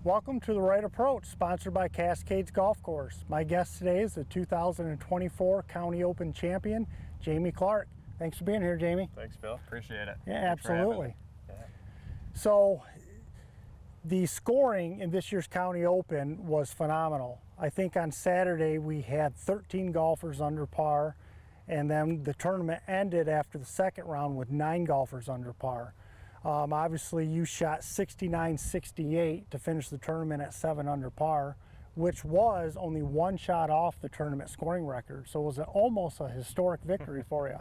Welcome to The Right Approach, sponsored by Cascades Golf Course. My guest today is the 2024 County Open champion, Jamie Clark. Thanks for being here, Jamie. Thanks, Phil. Appreciate it. Yeah, absolutely. Yeah. So, the scoring in this year's County Open was phenomenal. I think on Saturday we had 13 golfers under par, and then the tournament ended after the second round with 9 golfers under par. Obviously, you shot 69-68 to finish the tournament at 7 under par, which was only 1 shot off the tournament scoring record. So it was almost a historic victory for you.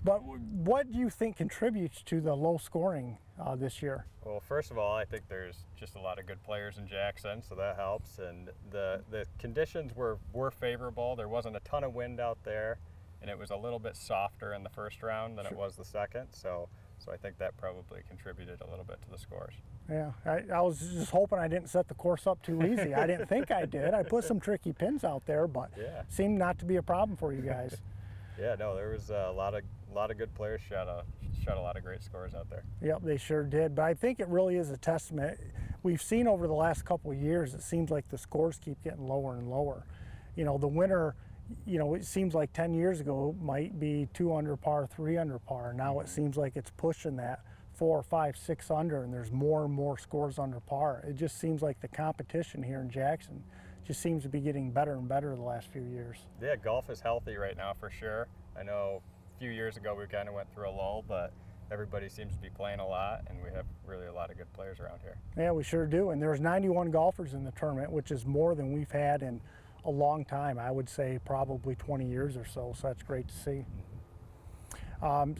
But what do you think contributes to the low scoring this year? Well, first of all, I think there's just a lot of good players in Jackson, so that helps. And the conditions were favorable. There wasn't a ton of wind out there, and it was a little bit softer in the first round than it was the second. So I think that probably contributed a little bit to the scores. Yeah, I was just hoping I didn't set the course up too easy. I didn't think I did. I put some tricky pins out there, but seemed not to be a problem for you guys. Yeah, no, there was a lot of good players shot a lot of great scores out there. Yep, they sure did. But I think it really is a testament. We've seen over the last couple of years, it seems like the scores keep getting lower and lower. You know, the winner, you know, it seems like 10 years ago might be 2 under par, 3 under par. Now it seems like it's pushing that 4, 5, 6 under, and there's more and more scores under par. It just seems like the competition here in Jackson just seems to be getting better and better the last few years. Yeah, golf is healthy right now for sure. I know a few years ago we kind of went through a lull, but everybody seems to be playing a lot, and we have really a lot of good players around here. Yeah, we sure do. And there's 91 golfers in the tournament, which is more than we've had in a long time. I would say probably 20 years or so, so that's great to see.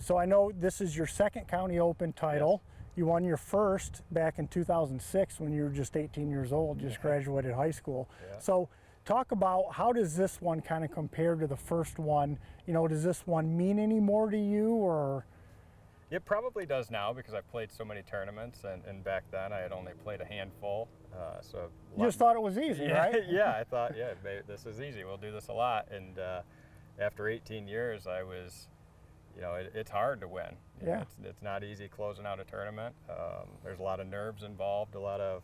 So I know this is your second County Open title. Yes. You won your first back in 2006 when you were just 18 years old, just graduated high school. Yeah. So talk about how does this one kind of compare to the first one? You know, does this one mean any more to you, or? It probably does now because I've played so many tournaments, and back then I had only played a handful. So you just thought it was easy, right? Yeah, I thought, this is easy. We'll do this a lot. And after 18 years, I was, you know, it's hard to win. You know, it's not easy closing out a tournament. There's a lot of nerves involved, a lot of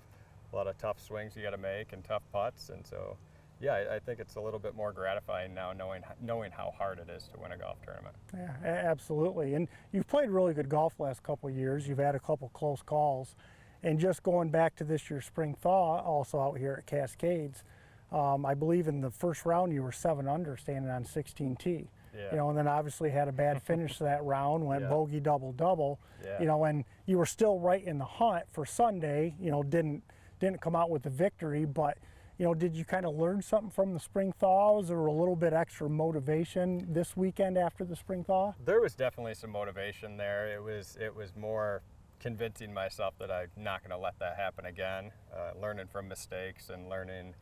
tough swings you got to make and tough putts, and so. Yeah, I think it's a little bit more gratifying now knowing how hard it is to win a golf tournament. Yeah, absolutely. And you've played really good golf the last couple of years. You've had a couple close calls. And just going back to this year's spring thaw, also out here at Cascades, I believe in the first round you were 7 under standing on 16T. Yeah. You know, and then obviously had a bad finish to that round, went bogey double. Yeah. You know, and you were still right in the hunt for Sunday. You know, didn't come out with the victory, but you know, did you kind of learn something from the spring thaws, or a little bit extra motivation this weekend after the spring thaw? There was definitely some motivation there. It was more convincing myself that I'm not going to let that happen again. Learning from mistakes and learning,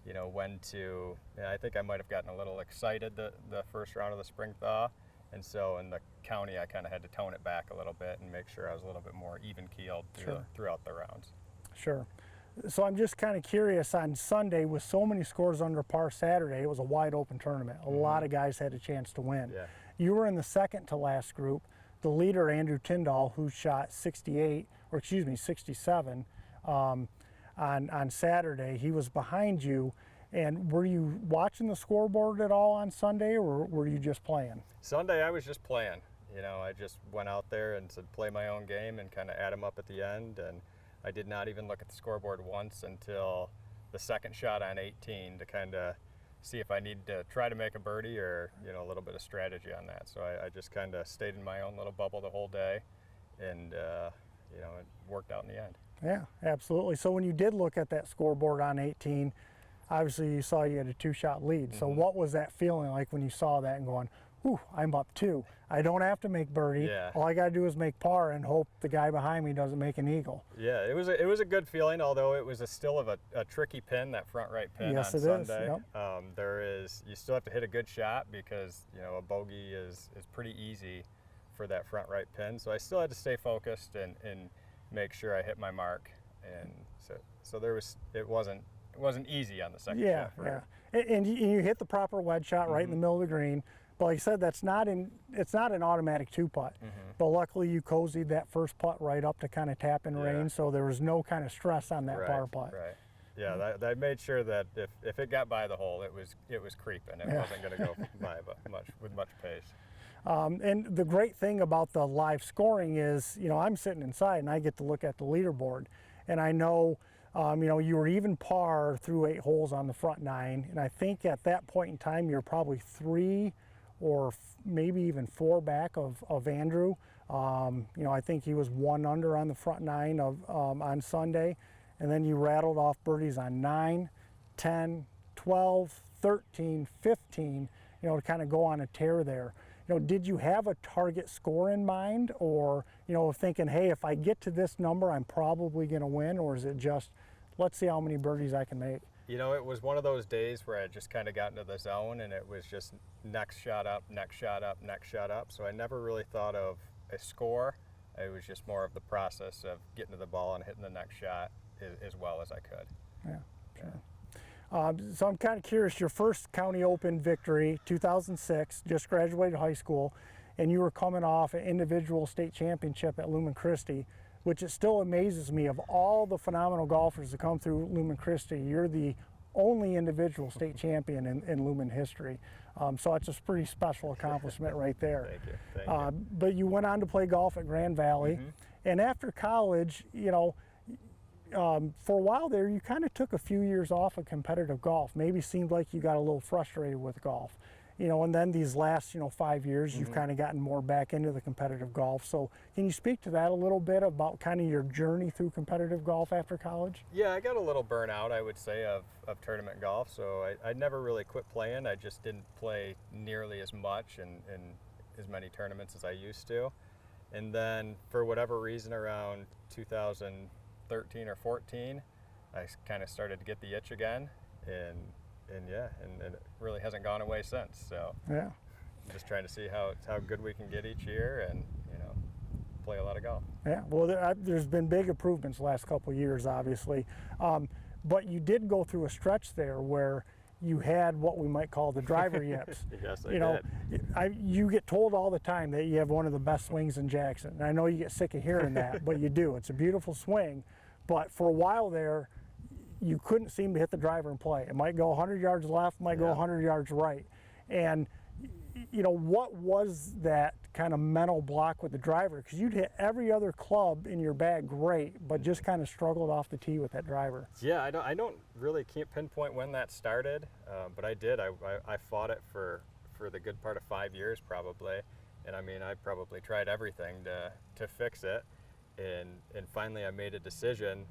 you know, when to. I think I might have gotten a little excited the first round of the spring thaw, and so in the county I kind of had to tone it back a little bit and make sure I was a little bit more even keeled throughout the rounds. Sure. So I'm just kind of curious, on Sunday with so many scores under par Saturday, it was a wide open tournament. A lot of guys had a chance to win. Yeah. You were in the second to last group. The leader, Andrew Tyndall, who shot 67 on Saturday, he was behind you. And were you watching the scoreboard at all on Sunday, or were you just playing? Sunday I was just playing. You know, I just went out there and said play my own game and kind of add them up at the end. And I did not even look at the scoreboard once until the second shot on 18 to kind of see if I needed to try to make a birdie or, you know, a little bit of strategy on that. So I just kind of stayed in my own little bubble the whole day, and, you know, it worked out in the end. Yeah, absolutely. So when you did look at that scoreboard on 18, obviously you saw you had a 2-shot lead. So what was that feeling like when you saw that and going, whew, I'm up 2. I don't have to make birdie. Yeah. All I got to do is make par and hope the guy behind me doesn't make an eagle. Yeah, it was a good feeling, although it was still a tricky pin, that front right pin on Sunday. Yep. You still have to hit a good shot because, you know, a bogey is pretty easy for that front right pin. So I still had to stay focused and make sure I hit my mark. And so it wasn't easy on the second shot. Yeah. And you hit the proper wedge shot right in the middle of the green. But like I said, it's not an automatic 2-putt. But luckily you cozied that first putt right up to kind of tap in range, so there was no kind of stress on that par putt. Right. Yeah, I made sure that if it got by the hole, it was creeping. It wasn't going to go by with much pace. And the great thing about the live scoring is, I'm sitting inside and I get to look at the leaderboard, and I know, you were even par through 8 holes on the front 9, and I think at that point in time you're probably 3 or maybe even 4 back of Andrew. I think he was 1 under on the front 9 on Sunday, and then you rattled off birdies on 9, 10, 12, 13, 15, to kind of go on a tear there. Did you have a target score in mind, or, thinking, hey, if I get to this number, I'm probably going to win, or is it just, let's see how many birdies I can make? It was one of those days where I just kind of got into the zone, and it was just next shot up, next shot up, next shot up. So I never really thought of a score. It was just more of the process of getting to the ball and hitting the next shot as well as I could. Yeah, sure. So I'm kind of curious, your first County Open victory, 2006, just graduated high school, and you were coming off an individual state championship at Lumen Christi, which it still amazes me, of all the phenomenal golfers that come through Lumen Christi, you're the only individual state champion in Lumen history. So it's a pretty special accomplishment right there. Thank you. But you went on to play golf at Grand Valley, and after college, for a while there, you kind of took a few years off of competitive golf. Maybe seemed like you got a little frustrated with golf, and then these last, 5 years, you've kind of gotten more back into the competitive golf. So can you speak to that a little bit about kind of your journey through competitive golf after college? Yeah, I got a little burnout, I would say, of tournament golf. So I never really quit playing. I just didn't play nearly as much and as many tournaments as I used to. And then for whatever reason, around 2013 or 14, I kind of started to get the itch again, and it really hasn't gone away since. So yeah, I'm just trying to see how good we can get each year, and play a lot of golf. Yeah, well, there's been big improvements the last couple of years, obviously, but you did go through a stretch there where you had what we might call the driver yips. Yes, I did. You get told all the time that you have one of the best swings in Jackson. And I know you get sick of hearing that, but you do. It's a beautiful swing. But for a while there, you couldn't seem to hit the driver and play. It might go 100 yards left, might go 100 yards right. And, what was that kind of mental block with the driver? Because you'd hit every other club in your bag great, but just kind of struggled off the tee with that driver. Yeah, I don't really can't pinpoint when that started, but I did. I fought it for the good part of 5 years probably, and I probably tried everything to fix it, and finally I made a decision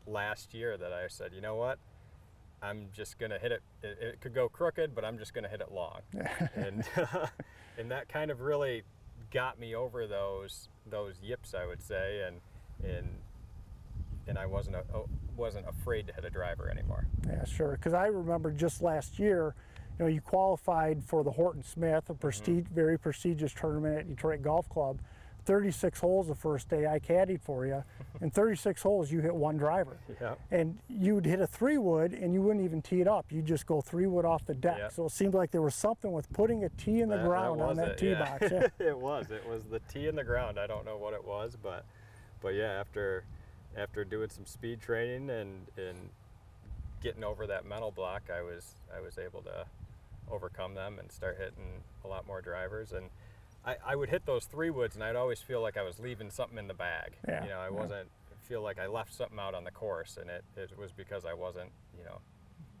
last year that I said, you know what, I'm just gonna hit it. It could go crooked, but I'm just gonna hit it long, and that kind of really got me over those yips, I would say, and I wasn't afraid to hit a driver anymore. Yeah, sure. Because I remember just last year, you qualified for the Horton Smith, a very prestigious tournament at Detroit Golf Club. 36 holes the first day I caddied for you. In 36 holes, you hit one driver. Yep. And you'd hit a 3-wood and you wouldn't even tee it up. You'd just go 3-wood off the deck. Yep. So it seemed like there was something with putting a tee in the ground on that tee box. Yeah. It was the tee in the ground. I don't know what it was, but yeah, after doing some speed training and getting over that mental block, I was able to overcome them and start hitting a lot more drivers. And I would hit those 3-woods, and I'd always feel like I was leaving something in the bag. Yeah. I wasn't feel like I left something out on the course, and it was because I wasn't,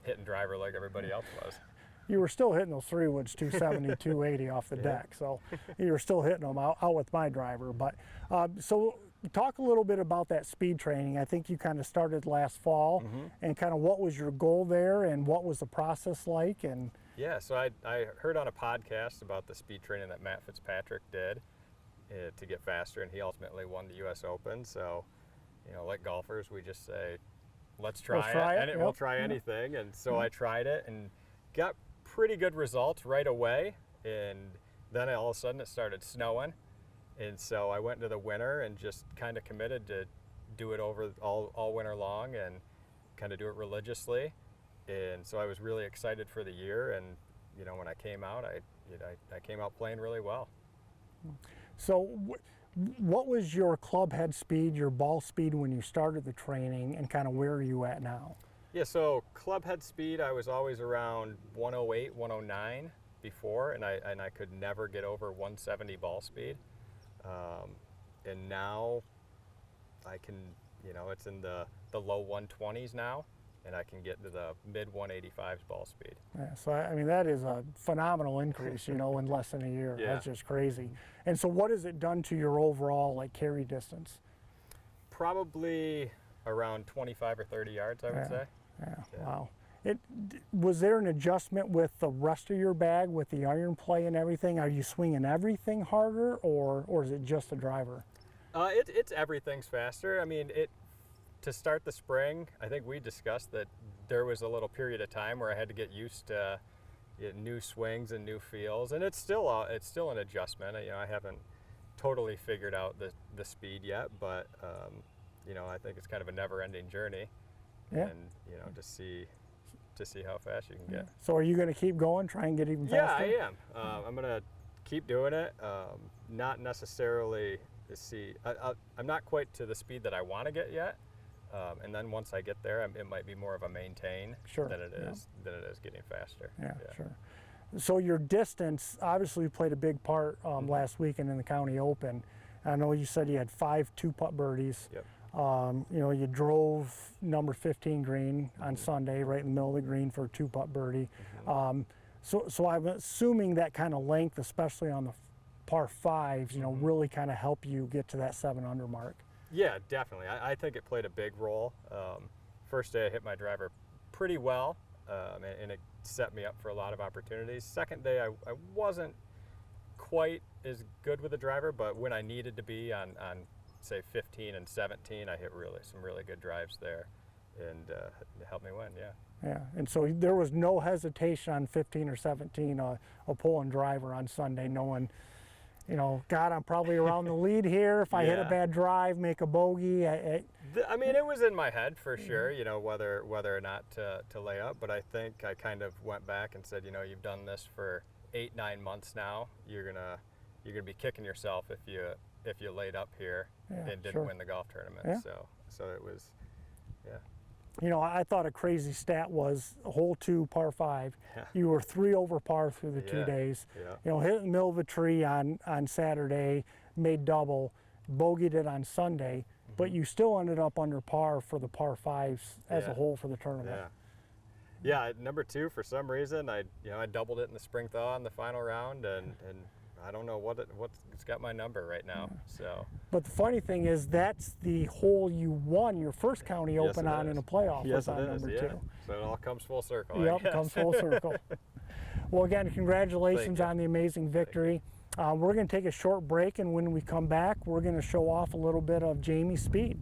hitting driver like everybody else was. You were still hitting those 3-woods 270, 280 off the deck, so you were still hitting them out with my driver. But so talk a little bit about that speed training. I think you kind of started last fall, and kind of what was your goal there, and what was the process like? And yeah, so I heard on a podcast about the speed training that Matt Fitzpatrick did to get faster, and he ultimately won the U.S. Open. So, like golfers, we just say, let's try it, and we'll try anything. And so I tried it and got pretty good results right away. And then all of a sudden it started snowing. And so I went into the winter and just kind of committed to do it over all winter long and kind of do it religiously. And so I was really excited for the year, and when I came out, I came out playing really well. So What was your club head speed, your ball speed when you started the training, and kind of where are you at now? Yeah, so club head speed, I was always around 108, 109 before, and I could never get over 170 ball speed. And now I can, it's in the low 120s now, and I can get to the mid 185s ball speed. Yeah, so I mean that is a phenomenal increase, in less than a year. Yeah. That's just crazy. And so what has it done to your overall like carry distance? Probably around 25 or 30 yards, I would say. Yeah, Yeah. wow. Was there an adjustment with the rest of your bag with the iron play and everything? Are you swinging everything harder, or is it just the driver? It's everything's faster. I mean, to start the spring, I think we discussed that there was a little period of time where I had to get used to new swings and new feels, and it's still an adjustment. I haven't totally figured out the speed yet, but I think it's kind of a never-ending journey. Yeah. And to see how fast you can get. So are you going to keep going, try and get even Yeah, faster? I am. I'm going to keep doing it. Not necessarily I'm not quite to the speed that I want to get yet. And then once I get there, it might be more of a maintain Sure, than it is getting faster. Yeah, sure. So your distance obviously played a big part last weekend in the County Open. I know you said you had 5 two-putt birdies. Yep. You drove number 15 green on Sunday, right in the middle of the green for a two-putt birdie. So I'm assuming that kind of length, especially on the par fives, really kind of help you get to that 7 under mark. Yeah, definitely. I think it played a big role. First day I hit my driver pretty well, and it set me up for a lot of opportunities. Second day I wasn't quite as good with the driver, but when I needed to be on say 15 and 17, I hit some really good drives there, and it helped me win. Yeah, and so there was no hesitation on 15 or 17, a pulling driver on Sunday, knowing, God, I'm probably around the lead here. If I hit a bad drive, make a bogey. I mean, it was in my head for sure, whether or not to lay up, but I think I kind of went back and said, you've done this for 8-9 months now. You're gonna be kicking yourself if you laid up here and didn't win the golf tournament. Yeah. So it was, I thought a crazy stat was hole 2, par 5. Yeah. You were 3 over par through the 2 days. Yeah. Hit in the middle of a tree on Saturday, made double, bogeyed it on Sunday, but you still ended up under par for the par 5s as a whole for the tournament. Yeah. Yeah, number 2, for some reason, I doubled it in the spring thaw in the final round, and I don't know what's got my number right now. So. But the funny thing is, that's the hole you won your first county open on in a playoff. Yes, was on number 2. So it all comes full circle. Yep, comes full circle. Well, again, congratulations on the amazing victory. We're going to take a short break, and when we come back, we're going to show off a little bit of Jamie's speed.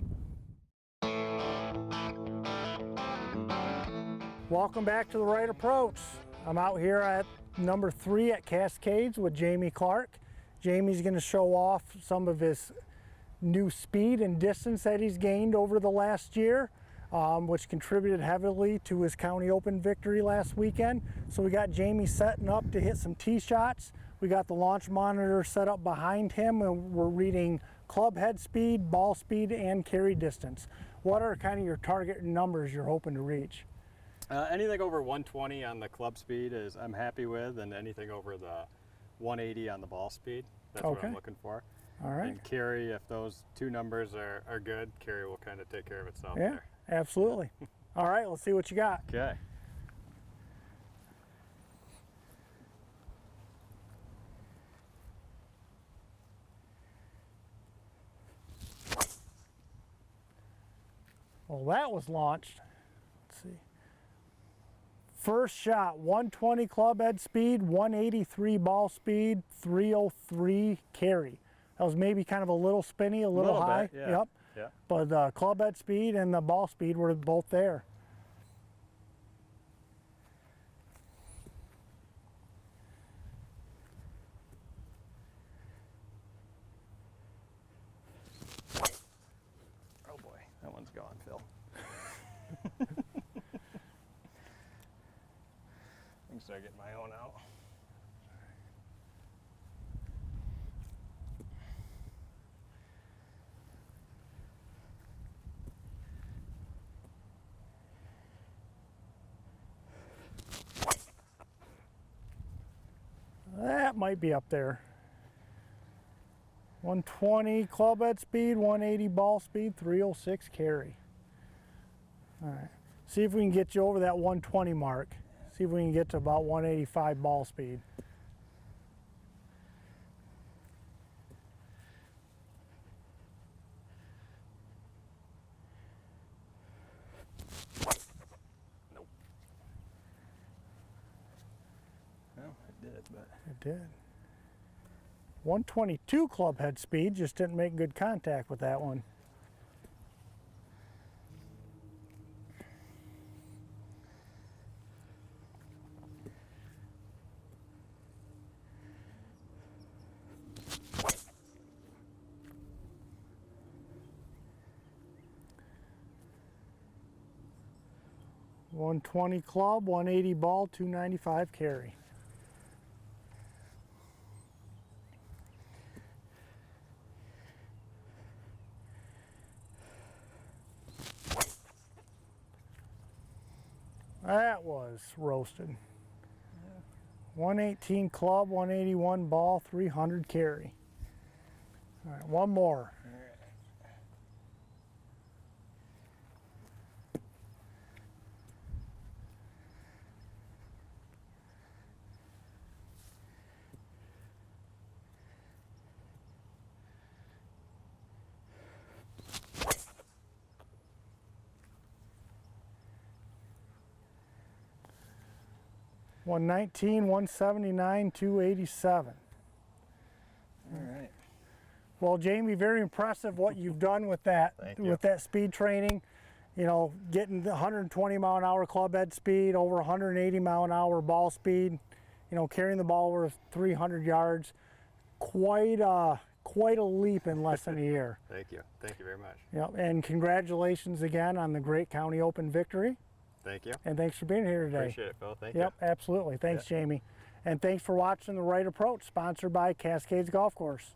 Welcome back to the Right Approach. I'm out here at number 3 at Cascades with Jamie Clark. Jamie's going to show off some of his new speed and distance that he's gained over the last year, which contributed heavily to his County Open victory last weekend. So we got Jamie setting up to hit some tee shots. We got the launch monitor set up behind him, and we're reading club head speed, ball speed, and carry distance. What are kind of your target numbers you're hoping to reach? Anything over 120 on the club speed I'm happy with, and anything over the 180 on the ball speed, that's what I'm looking for. All right. And carry, if those 2 numbers are good, carry will kind of take care of itself Yeah, there. absolutely. All right, let's see what you got. Okay. Well, that was launched. Let's see. First shot, 120 club head speed, 183 ball speed, 303 carry. That was maybe kind of a little spinny, a little high. Bit, yeah. Yep. Yeah. But the club head speed and the ball speed were both there. Oh boy, that one's gone, Phil. I can start getting my own out. might be up there. 120 club head speed, 180 ball speed, 306 carry. All right. See if we can get you over that 120 mark. See if we can get to about 185 ball speed. Well, it did, but It did. 122 club head speed, just didn't make good contact with that one. .120 club, 180 ball, 295 carry. That was roasted. 118 club, 181 ball, 300 carry. All right, one more. 119, 179, 287. all right. Well, Jamie, very impressive what you've done with that. Thank you. With that speed training. You know, getting the 120 mile an hour club head speed, over 180 mile an hour ball speed. You know, carrying the ball over 300 yards. Quite a leap in less than a year. Thank you very much. Yep, and congratulations again on the great County Open victory. Thank you. And thanks for being here today. Appreciate it, Phil. Thank you. Yep, absolutely. Thanks, Jamie. And thanks for watching The Right Approach, sponsored by Cascades Golf Course.